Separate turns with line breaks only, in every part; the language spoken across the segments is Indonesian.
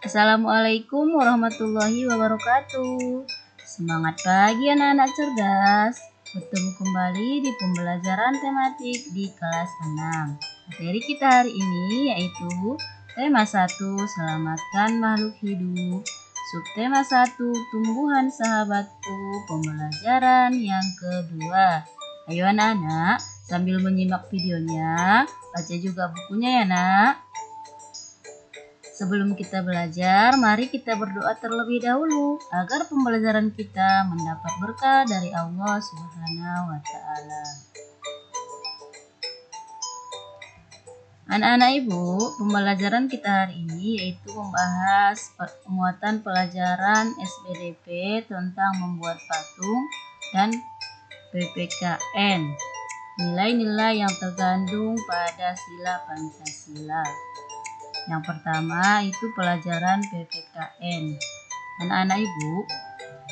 Assalamualaikum warahmatullahi wabarakatuh. Semangat pagi anak-anak cerdas. Bertemu kembali di pembelajaran tematik di kelas 6. Materi kita hari ini yaitu tema 1, selamatkan makhluk hidup. Subtema 1, tumbuhan sahabatku, pembelajaran yang kedua. Ayo anak-anak, sambil menyimak videonya, baca juga bukunya ya nak. Sebelum kita belajar, mari kita berdoa terlebih dahulu agar pembelajaran kita mendapat berkah dari Allah Subhanahu wa Ta'ala. Anak-anak ibu, pembelajaran kita hari ini yaitu membahas penguatan pelajaran SBDP tentang membuat patung dan PPKN. Nilai-nilai yang terkandung pada sila Pancasila. Yang pertama itu pelajaran PPKN. Anak-anak ibu,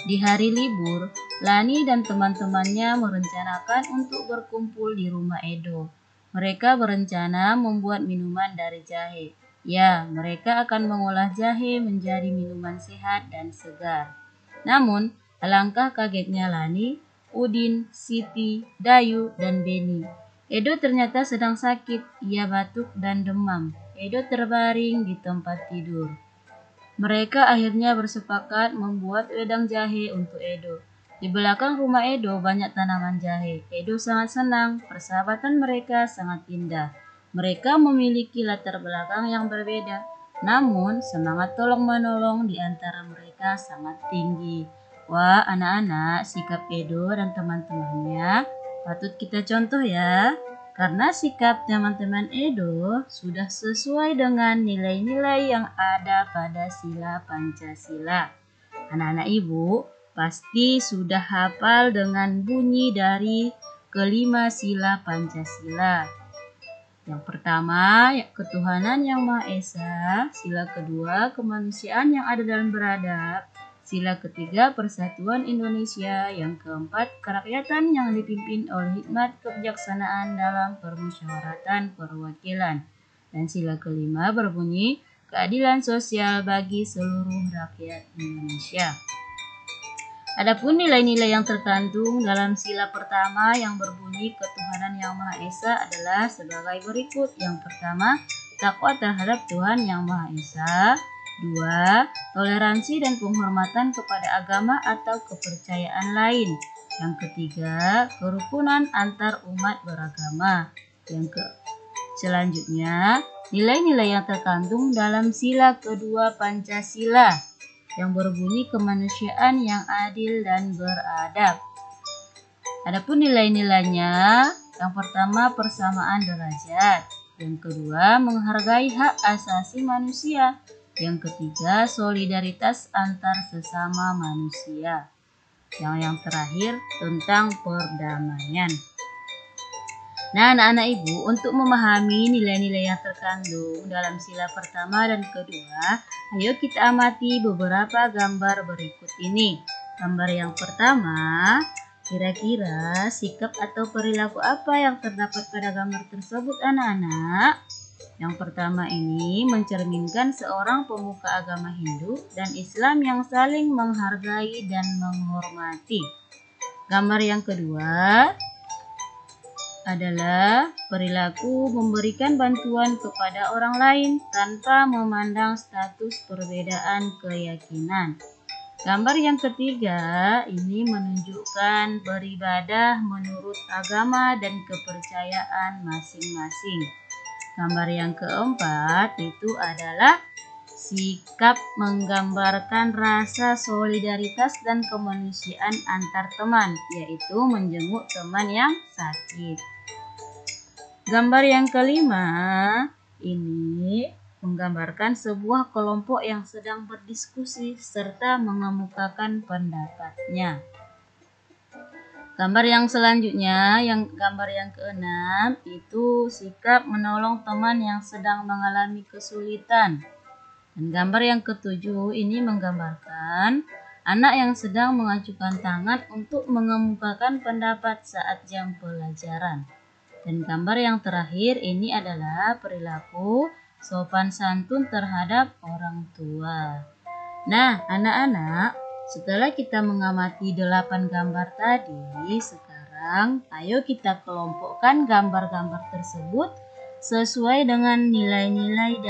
di hari libur, Lani dan teman-temannya merencanakan untuk berkumpul di rumah Edo. Mereka berencana membuat minuman dari jahe. Ya, mereka akan mengolah jahe menjadi minuman sehat dan segar. Namun, alangkah kagetnya Lani, Udin, Siti, Dayu, dan Beni. Edo ternyata sedang sakit, ia batuk dan demam. Edo terbaring di tempat tidur. Mereka akhirnya bersepakat membuat wedang jahe untuk Edo. Di belakang rumah Edo banyak tanaman jahe. Edo sangat senang, persahabatan mereka sangat indah. Mereka memiliki latar belakang yang berbeda, namun semangat tolong-menolong di antara mereka sangat tinggi. Wah, anak-anak, sikap Edo dan teman-temannya patut kita contoh ya. Karena sikap teman-teman Edo sudah sesuai dengan nilai-nilai yang ada pada sila Pancasila. Anak-anak ibu pasti sudah hafal dengan bunyi dari kelima sila Pancasila. Yang pertama, ketuhanan yang Maha Esa. Sila kedua, kemanusiaan yang adil dan beradab. Sila ketiga, persatuan Indonesia. Yang keempat, kerakyatan yang dipimpin oleh hikmat kebijaksanaan dalam permusyawaratan perwakilan. Dan sila kelima berbunyi, keadilan sosial bagi seluruh rakyat Indonesia. Adapun nilai-nilai yang terkandung dalam sila pertama yang berbunyi ketuhanan yang Maha Esa adalah sebagai berikut. Yang pertama, takwa terhadap Tuhan yang Maha Esa. 2. Toleransi dan penghormatan kepada agama atau kepercayaan lain. Yang ketiga, kerukunan antar umat beragama. Selanjutnya, nilai-nilai yang terkandung dalam sila kedua Pancasila yang berbunyi kemanusiaan yang adil dan beradab. Adapun nilai-nilainya, yang pertama persamaan derajat, yang kedua menghargai hak asasi manusia, yang ketiga solidaritas antar sesama manusia, yang terakhir tentang perdamaian. Nah, anak-anak ibu, untuk memahami nilai-nilai yang terkandung dalam sila pertama dan kedua, ayo kita amati beberapa gambar berikut ini. Gambar yang pertama, kira-kira sikap atau perilaku apa yang terdapat pada gambar tersebut anak-anak? Yang pertama ini mencerminkan seorang pemuka agama Hindu dan Islam yang saling menghargai dan menghormati. Gambar yang kedua adalah perilaku memberikan bantuan kepada orang lain tanpa memandang status perbedaan keyakinan. Gambar yang ketiga ini menunjukkan beribadah menurut agama dan kepercayaan masing-masing. Gambar yang keempat itu adalah sikap menggambarkan rasa solidaritas dan kemanusiaan antar teman, yaitu menjenguk teman yang sakit. Gambar yang kelima ini menggambarkan sebuah kelompok yang sedang berdiskusi serta mengemukakan pendapatnya. Gambar yang selanjutnya, gambar yang keenam itu sikap menolong teman yang sedang mengalami kesulitan. Dan gambar yang ketujuh ini menggambarkan anak yang sedang mengacukan tangan untuk mengemukakan pendapat saat jam pelajaran. Dan gambar yang terakhir ini adalah perilaku sopan santun terhadap orang tua. Nah, anak-anak, setelah kita mengamati 8 gambar tadi, sekarang ayo kita kelompokkan gambar-gambar tersebut sesuai dengan nilai-nilai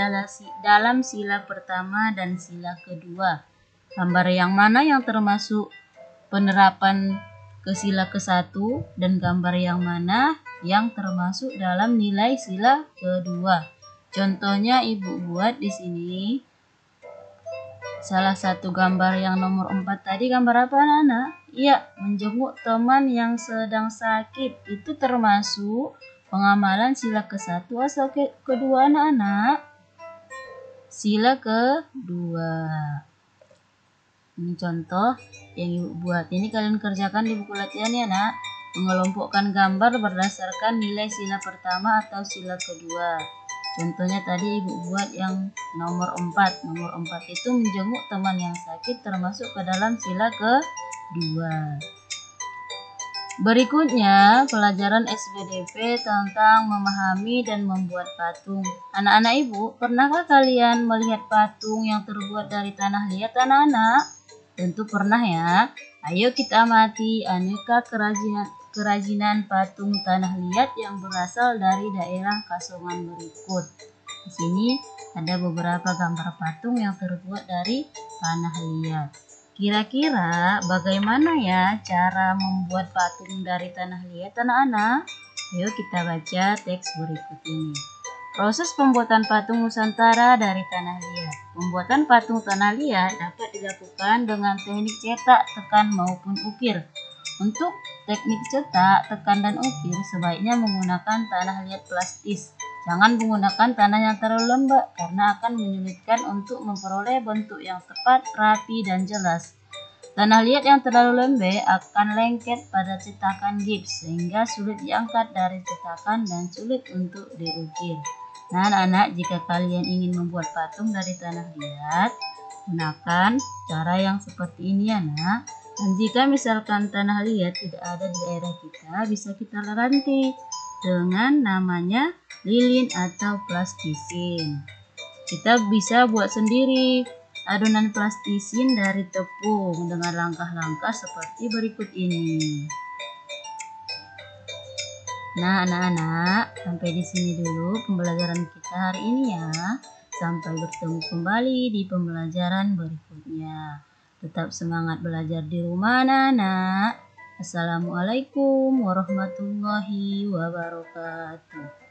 dalam sila pertama dan sila kedua. Gambar yang mana yang termasuk penerapan ke sila ke-1 dan gambar yang mana yang termasuk dalam nilai sila kedua. Contohnya Ibu buat di sini. Salah satu gambar yang nomor 4 tadi gambar apa anak-anak? Iya, menjenguk teman yang sedang sakit. Itu termasuk pengamalan sila ke-1 atau kedua anak-anak? Sila kedua. Ini contoh yang Ibu buat. Ini kalian kerjakan di buku latihan ya nak. Mengelompokkan gambar berdasarkan nilai sila pertama atau sila kedua. Contohnya tadi Ibu buat yang nomor 4. Nomor 4 itu menjenguk teman yang sakit termasuk ke dalam sila kedua. Berikutnya pelajaran SBDP tentang memahami dan membuat patung. Anak-anak Ibu, pernahkah kalian melihat patung yang terbuat dari tanah liat anak-anak? Tentu pernah ya. Ayo kita amati aneka kerajinan patung tanah liat yang berasal dari daerah Kasongan berikut. Di sini ada beberapa gambar patung yang terbuat dari tanah liat. Kira-kira bagaimana ya cara membuat patung dari tanah liat anak-anak? Ayo kita baca teks berikut ini. Proses pembuatan patung Nusantara dari tanah liat. Pembuatan patung tanah liat dapat dilakukan dengan teknik cetak, tekan maupun ukir. Untuk teknik cetak, tekan, dan ukir sebaiknya menggunakan tanah liat plastis. Jangan menggunakan tanah yang terlalu lembek karena akan menyulitkan untuk memperoleh bentuk yang tepat, rapi, dan jelas. Tanah liat yang terlalu lembek akan lengket pada cetakan gips sehingga sulit diangkat dari cetakan dan sulit untuk diukir. Nah anak-anak, jika kalian ingin membuat patung dari tanah liat, gunakan cara yang seperti ini ya nak. Dan jika misalkan tanah liat tidak ada di daerah kita, bisa kita ganti dengan namanya lilin atau plastisin. Kita bisa buat sendiri adonan plastisin dari tepung dengan langkah-langkah seperti berikut ini. Nah, anak-anak, sampai di sini dulu pembelajaran kita hari ini ya. Sampai bertemu kembali di pembelajaran berikutnya. Tetap semangat belajar di rumah, anak-anak. Assalamualaikum warahmatullahi wabarakatuh.